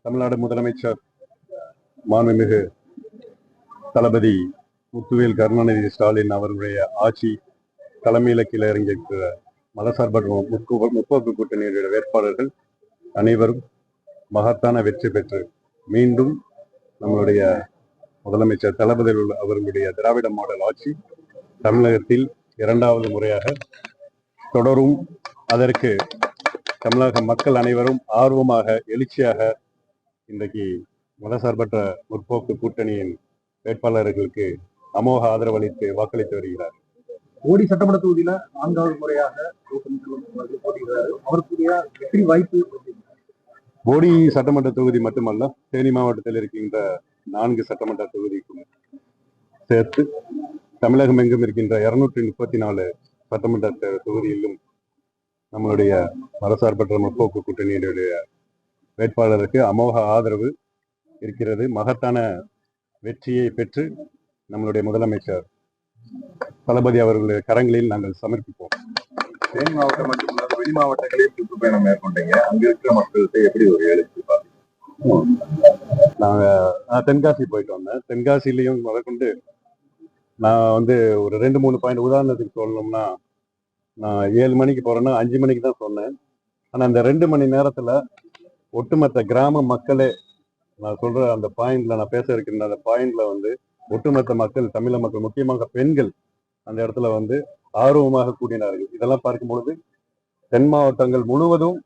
தமிழ்நாடு முதலமைச்சர் மாண்புமிகு தளபதி முத்துவேல் கருணாநிதி ஸ்டாலின் அவர்களுடைய ஆட்சி தலைமையில கீழே இறங்கியிருக்கிற மதசார்பற்ற முற்போக்கு கூட்டணியுடைய வேட்பாளர்கள் அனைவரும் மகத்தான வெற்றி பெற்று மீண்டும் நம்மளுடைய முதலமைச்சர் தளபதி அவர்களுடைய திராவிட மாடல் ஆட்சி தமிழகத்தில் 2வது முறையாக தொடரும். அதற்கு தமிழக மக்கள் அனைவரும் ஆர்வமாக எழுச்சியாக இன்றைக்கு மதசார்பற்ற முற்போக்கு கூட்டணியின் வேட்பாளர்களுக்கு அமோக ஆதரவு அளித்து வாக்களித்து வருகிறார். போடி சட்டமன்ற தொகுதியில 4வது முறையாக போட்டியிடுறாரு. அவருக்குரிய வெற்றி வாய்ப்பு. போடி சட்டமன்ற தொகுதி மட்டுமல்ல, தேனி மாவட்டத்தில் இருக்கின்ற 4 சட்டமன்ற தொகுதிக்கும் சேர்த்து தமிழகம் எங்கும் இருக்கின்ற 234 சட்டமன்ற தொகுதியிலும் நம்மளுடைய மதசார்பற்ற முற்போக்கு கூட்டணியினுடைய வேட்பாளருக்கு அமோக ஆதரவு இருக்கிறது. மகத்தான வெற்றியை பெற்று நம்மளுடைய முதலமைச்சர் தளபதி அவர்களுடைய கரங்களில் நாங்கள் சமர்ப்பிப்போம். தேனி மாவட்டம் மட்டுமல்லாத வெளி மாவட்டங்களில் சுற்றுப்பயணம் மேற்கொண்டீங்க. அங்க இருக்கிற மக்கள்கிட்ட எப்படி ஒரு எழுச்சி நாங்க தென்காசி போயிட்டு வந்தேன். தென்காசிலையும் முதற்கொண்டு நான் ஒரு 2-3 பாயிண்ட் உதாரணத்துக்கு சொல்லணும்னா, நான் 7 மணிக்கு போறேன்னா 5 மணிக்கு தான் சொன்னேன். ஆனா அந்த 2 மணி நேரத்துல ஒட்டுமொத்த கிராம மக்களே, நான் சொல்ற அந்த பாயிண்ட்ல, நான் பேச இருக்கின்ற அந்த பாயிண்ட்ல ஒட்டுமொத்த மக்கள், தமிழக மக்கள், முக்கியமாக பெண்கள் அந்த இடத்துல ஆர்வமாக கூடினார்கள். இதெல்லாம் பார்க்கும்பொழுது தென் மாவட்டங்கள் முழுவதும்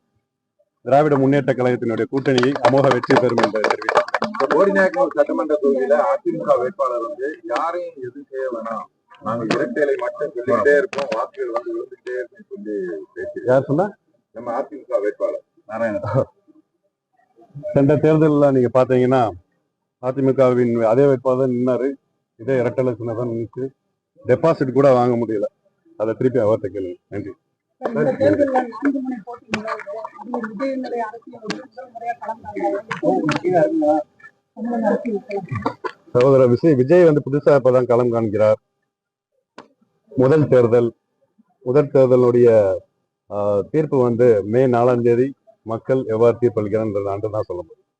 திராவிட முன்னேற்ற கழகத்தினுடைய கூட்டணியை அமோக வெற்றி பெறும் என்று தெரிவித்தார். போடிநாயக்கனூர் சட்டமன்ற தொகுதியில அதிமுக வேட்பாளர் யாரையும் எதுவும் செய்ய வேணாம், நாங்க இரட்டைலை மட்டும் சொல்லிட்டே இருப்போம், வாக்குகள் விழுந்துட்டே இருக்குன்னு சொல்லி பேசி. யார் சொன்னா? நம்ம அதிமுக வேட்பாளர் நாராயணன். சென்ற தேர்தலில் நீங்க பாத்தீங்கன்னா அதிமுகவின் அதே வேட்பாளர் நின்னாரு. இதே இரட்டலை சின்னதான் நின்று டெபாசிட் கூட வாங்க முடியல. அதை திருப்பி அவர்கிட்ட கேள்வி. நன்றி. சகோதரர் விஜய் புதுசா இப்பதான் களம் காண்கிறார். முதல் தேர்தலுடைய தீர்ப்பு மே 4ஆம் தேதி மக்கள் எவ்வாறு தீர்ப்பளிக்கிறார் அன்று தான் சொல்ல முடியும்.